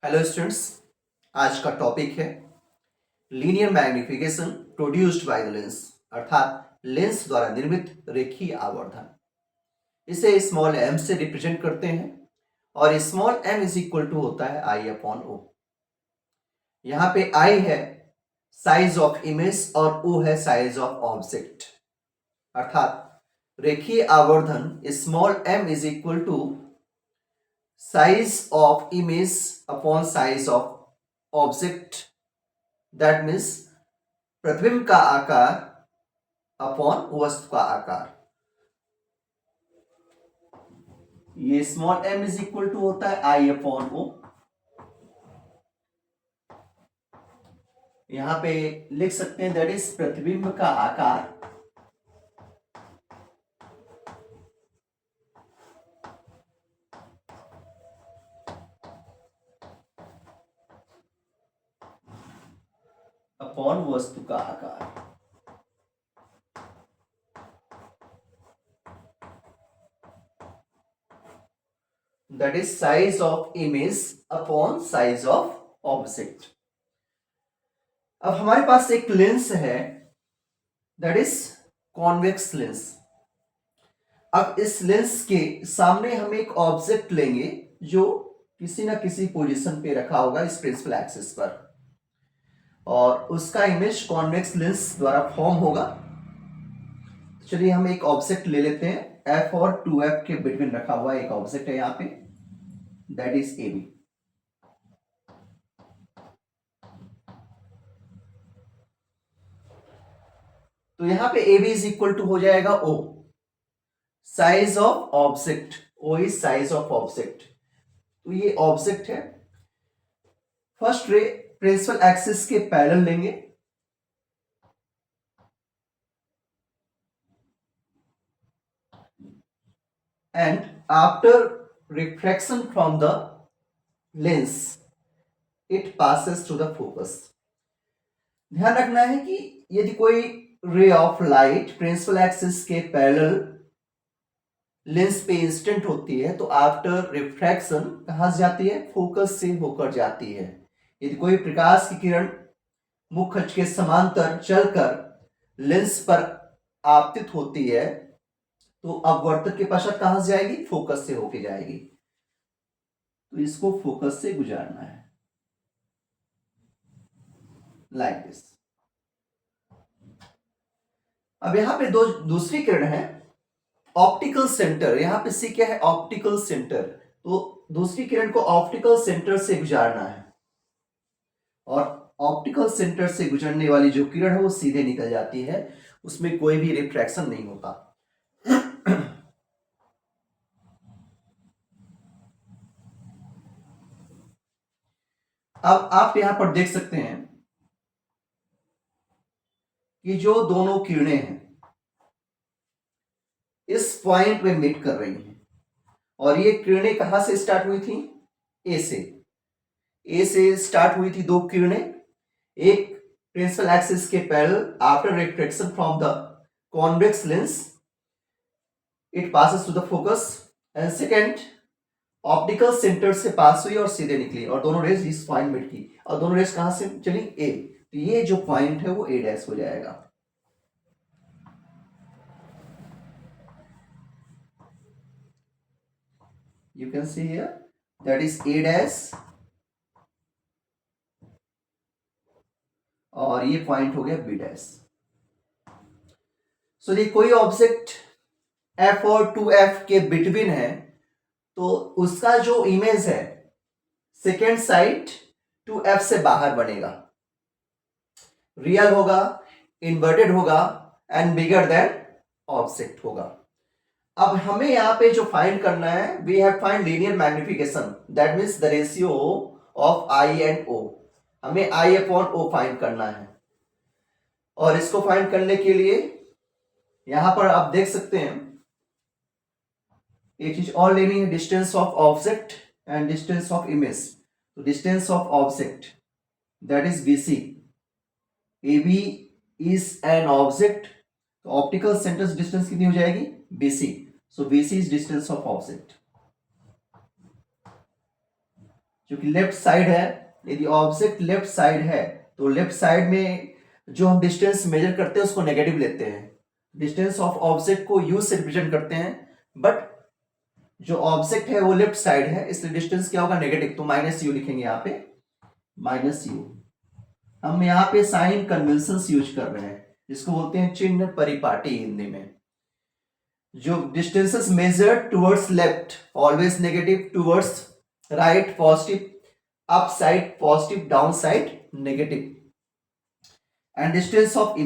Hello students, आज का topic है linear magnification produced by the lens, अर्थात लेंस द्वारा निर्मित रेखीय आवर्धन। इसे स्मॉल एम से रिप्रेजेंट करते हैं और small M is equal to होता है आई अपॉन ओ। यहाँ पे आई है साइज ऑफ इमेज और ओ है साइज ऑफ ऑब्जेक्ट, अर्थात रेखीय आवर्धन small M is equal to size of image upon size of object, that means प्रतिबिंब का आकार अपॉन वस्तु का आकार। ये small M is equal to होता है आई अपॉन ओ। यहां पे लिख सकते हैं दैट इज प्रतिबिंब का आकार अपॉन वस्तु का आकार। That is size of image upon size of object. अब हमारे पास एक लेंस है दैट इज कॉन्वेक्स लेंस। अब इस लेंस के सामने हम एक ऑब्जेक्ट लेंगे जो किसी ना किसी पोजीशन पे रखा होगा इस प्रिंसिपल एक्सिस पर, और उसका इमेज कॉन्वेक्स लेंस द्वारा फॉर्म होगा। चलिए हम एक ऑब्जेक्ट ले लेते हैं, एफ और 2f के बिटवीन रखा हुआ एक ऑब्जेक्ट है यहाँ पे, दैट इज ए बी। तो यहां पे A B is equal to हो जाएगा O, size of object, O is size of object. तो ये ऑब्जेक्ट है। फर्स्ट रे प्रिंसिपल एक्सिस के पैरेलल लेंगे, and after refraction from the lens it passes through the focus. ध्यान रखना है कि यदि कोई ray of light principal axis के पैरेलल लेंस पे इंस्टेंट होती है तो आफ्टर रिफ्रैक्शन कहां से जाती है? फोकस से होकर जाती है। यदि कोई प्रकाश की किरण मुख्य अक्ष के समांतर चलकर लेंस पर आपतित होती है तो अपवर्तक के पश्चात कहां से जाएगी? फोकस से होके जाएगी। तो इसको फोकस से गुजारना है, लाइक दिस। अब यहां पे दूसरी किरण है ऑप्टिकल सेंटर। यहां पे सी क्या है? Optical centre. तो दूसरी किरण को ऑप्टिकल सेंटर से गुजारना है, और ऑप्टिकल सेंटर से गुजरने वाली जो किरण है वो सीधे निकल जाती है, उसमें कोई भी रिफ्रैक्शन नहीं होता। अब आप यहां पर देख सकते हैं कि जो दोनों किरणें हैं इस पॉइंट में मीट कर रही हैं, और ये किरणें कहां से स्टार्ट हुई थी? ए से। ए से स्टार्ट हुई थी दो किरणें, एक प्रिंसिपल एक्सिस के parallel after refraction from the convex lens it passes to the focus, and second optical centre से पास हुई और सीधे निकली, और दोनों रेज इस पॉइंट में की, और दोनों रेज कहां से चली? ए। तो ये जो पॉइंट है वो ए डैश हो जाएगा। You can see here that is A dash, और ये पॉइंट हो गया B डैश। सो ये कोई ऑब्जेक्ट F और 2F के बिटवीन है तो उसका जो इमेज है सेकेंड साइड 2F से बाहर बनेगा, रियल होगा, इन्वर्टेड होगा एंड बिगर देन ऑब्जेक्ट होगा। अब हमें यहां पे जो फाइंड करना है, we have find linear magnification, that means the ratio of I and O. हमें आई अपॉन ओ फाइंड करना है, और इसको फाइंड करने के लिए यहां पर आप देख सकते हैं एक चीज और लेनी है, distance of object and distance of image. तो distance of object that is BC, A B is an object, तो ऑप्टिकल सेंटर डिस्टेंस कितनी हो जाएगी? BC। So BC is distance of object. जो कि लेफ्ट साइड है, यदि ऑब्जेक्ट लेफ्ट साइड है तो लेफ्ट साइड में जो हम डिस्टेंस मेजर करते हैं उसको नेगेटिव लेते हैं। डिस्टेंस ऑफ ऑब्जेक्ट को यू से रिप्रेजेंट करते हैं, बट जो ऑब्जेक्ट है वो लेफ्ट साइड है, इसलिए डिस्टेंस क्या होगा, नेगेटिव। तो माइनस यू लिखेंगे यहाँ पे, माइनस यू। हम यहाँ पे साइन कन्वेंशन यूज कर रहे हैं, जिसको बोलते हैं चिन्ह परिपाटी हिंदी में। जो distances measured towards left always negative, towards right positive, up side positive, down side negative. And distance of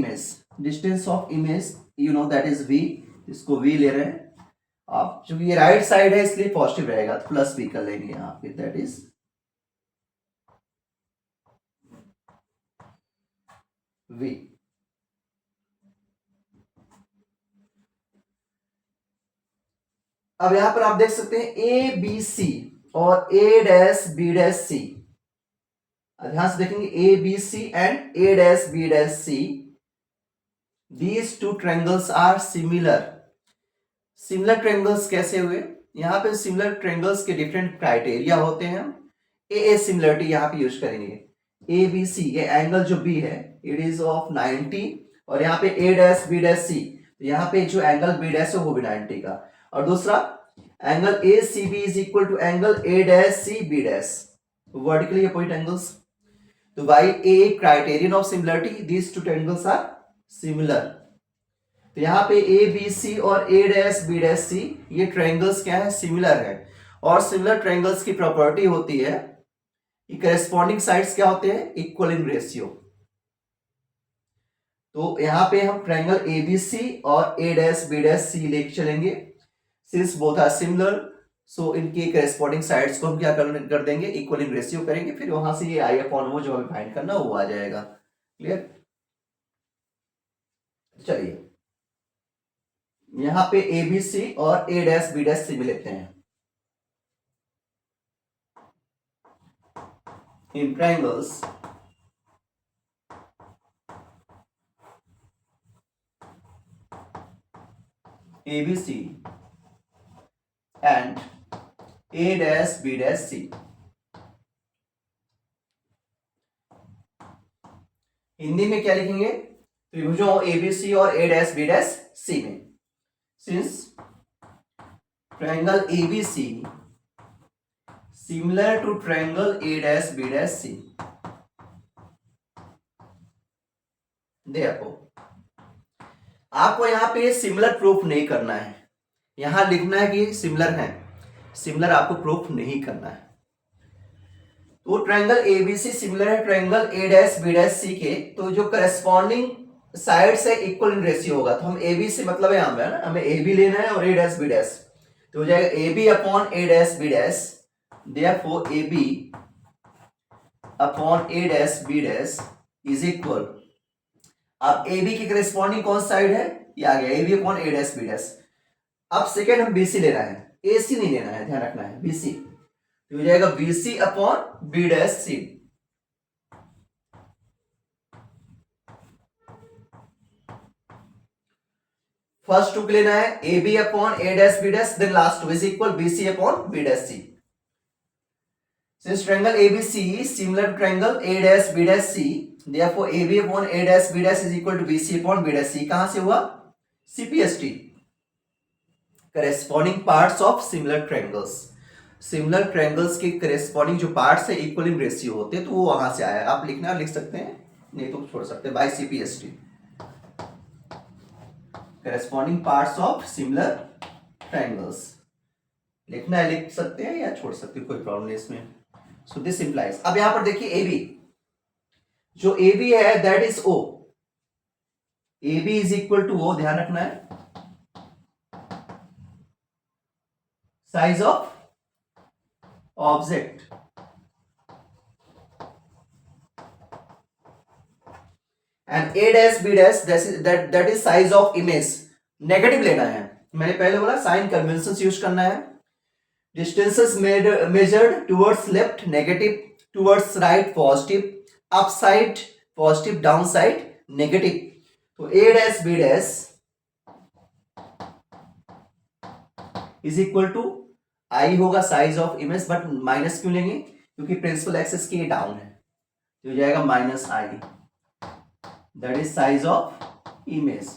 image you know that is v, इसको v ले रहे हैं आप, चूंकि ये राइट साइड है इसलिए पॉजिटिव रहेगा, तो प्लस v कर लेंगे यहाँ पे, दैट इज v। अब यहां पर आप देख सकते हैं ए बी सी और A dash B dash C. ध्यान से देखेंगे, A B C and A dash B dash C, these two triangles are similar. Similar triangles कैसे हुए? यहां पे सिमिलर ट्रायंगल्स के डिफरेंट क्राइटेरिया होते हैं। ए सिमिलरिटी यहां पे यूज करेंगे। ए बी सी, ये एंगल जो बी है इट इज ऑफ 90, और यहाँ पे ए डैश बी डैश सी, तो यहाँ पे जो एंगल बी डैश है वो भी 90 का। और दूसरा angle A C B is equal to angle A dash C B dash, vertically opposite angles. तो by a criterion of similarity these two triangles are similar. तो यहाँ पे ए बी सी और A dash B dash C ये triangles क्या है, similar है। और सिमिलर ट्रायंगल्स की प्रॉपर्टी होती है कि करेस्पॉन्डिंग साइड्स क्या होते हैं, इक्वल इन रेशियो। तो यहाँ पे हम ट्रायंगल ए बी सी और ए डैश बी डैश सी लेके चलेंगे। सिंस बोथ आर सिमिलर, सो इनके करेस्पॉन्डिंग साइड्स को हम क्या कर देंगे, इक्वल इन रेशियो करेंगे। फिर वहां से ये आई अपॉन वो जो हमें फाइंड करना वो आ जाएगा। क्लियर? चलिए यहां पे ए बी सी और A dash B dash C में लेते हैं। इन triangles ABC and A dash B dash C, Hindi में क्या लिखेंगे, त्रिभुजों ABC और A dash B dash C में। Since triangle ABC similar to triangle A dash B dash C, देखो आपको यहां पे सिमिलर प्रूफ नहीं करना है, यहां लिखना है कि सिमिलर है, सिमिलर आपको प्रूफ नहीं करना है। तो ट्रायंगल एबीसी सिमिलर है triangle A dash B dash C के, तो जो करस्पॉन्डिंग साइड्स है इक्वल इन रेशियो होगा। तो हम ए बी से मतलब है हमें ना, हमें ए बी लेना है और ए डैश बी डैश, तो हो जाएगा A B upon A dash B dash, therefore A B upon A dash B dash is equal. अब ए बी की करस्पॉन्डिंग कौन साइड है, ये आ गया A B upon A dash B dash. अब सेकेंड हम बीसी लेना है, ए सी नहीं लेना है, ध्यान रखना है, बीसी। तो हो जाएगा BC upon B dash C. First two लेना है A B upon A dash B dash, then last two is equal BC upon B dash C. Since triangle ABC is similar to triangle A dash B dash C, therefore AB upon A dash B dash is equal to BC upon B dash C। कहां से हुआ, CPST, corresponding parts of similar triangles। Similar triangles के corresponding जो parts है equal in ratio होते हैं, तो वो वहां से आया। आप लिखना लिख सकते हैं, नहीं तो छोड़ सकते हैं, by CPST, corresponding parts of similar triangles. लिखना है लिख सकते हैं या छोड़ सकते हैं, कोई प्रॉब्लम नहीं इसमें। सो दिस इंप्लाइज, अब यहां पर देखिए ए बी, जो ए बी है that is O, A B is equal to O, ध्यान रखना है, size of object, and A dash B dash that is size of image. Negative लेना है, मैंने पहले बोला साइन कन्वेंशन यूज करना है। Distances measured towards left negative, towards right positive, up side positive, down side negative. तो A dash B dash is equal to I होगा size of image, but minus क्यों लेंगे, क्योंकि प्रिंसिपल एक्सिस की down है, तो हो जाएगा minus I, that is size of image.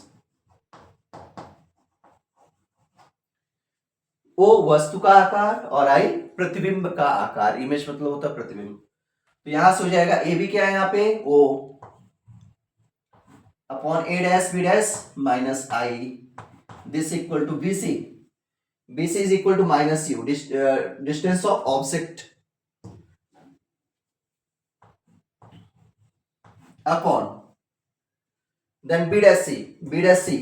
O वस्तु का आकार और आई प्रतिबिंब का आकार, इमेज मतलब होता है प्रतिबिंब। तो यहां से हो जाएगा ए बी क्या है यहाँ पे, O upon A dash B dash minus I, this equal to B C, B C is equal to minus U, distance of object upon then B dash C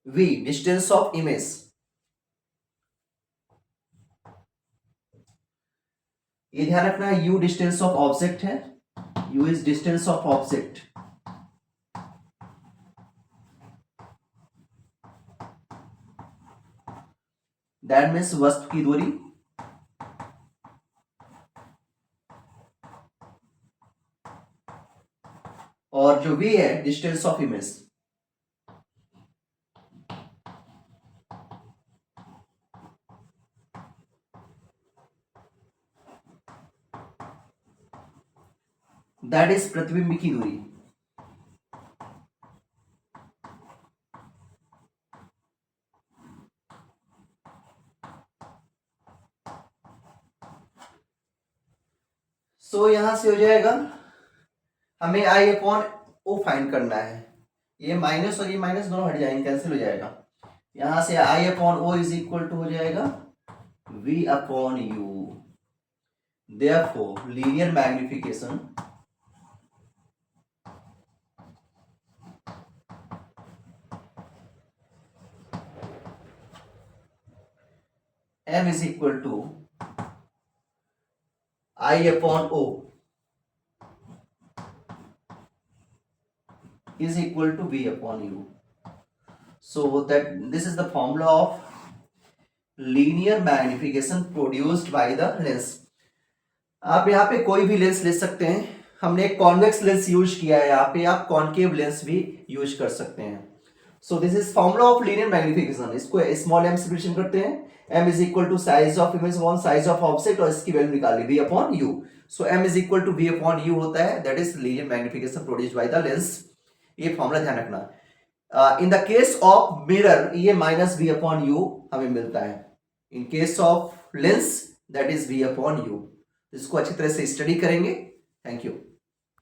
V distance of image. ये ध्यान रखना है, u distance of object है, u is distance of object, that means वस्तु की दूरी, और जो v है distance of image. That is प्रतिबिंब की दूरी। सो यहां से हो जाएगा, हमें आई अपॉन ओ फाइंड करना है, ये माइनस और ये माइनस दोनों हट जाएंगे, कैंसिल हो जाएगा। यहां से I upon O is equal to हो जाएगा v upon u, therefore linear magnification m is equal to I upon O is equal to V upon U. So that this is the formula of linear magnification produced by the lens. आप यहाँ पे कोई भी lens ले सकते हैं, हमने एक कॉन्वेक्स लेंस यूज किया है, यहाँ पे आप कॉनकेव लेंस भी यूज कर सकते हैं। So this is formula of linear magnification, इसको स्मॉल m से रिप्रेजेंट करते हैं, m is equal to size of image upon size of object, और इसकी वैल्यू निकाल ली v upon u। So m is equal to v upon u होता है, that is linear magnification produced by the lens. ये formula ध्यान रखना। In the case of mirror ये माइनस v अपॉन u हमें मिलता है, in case of lens that is v upon u। इसको अच्छी तरह से स्टडी करेंगे। Thank you.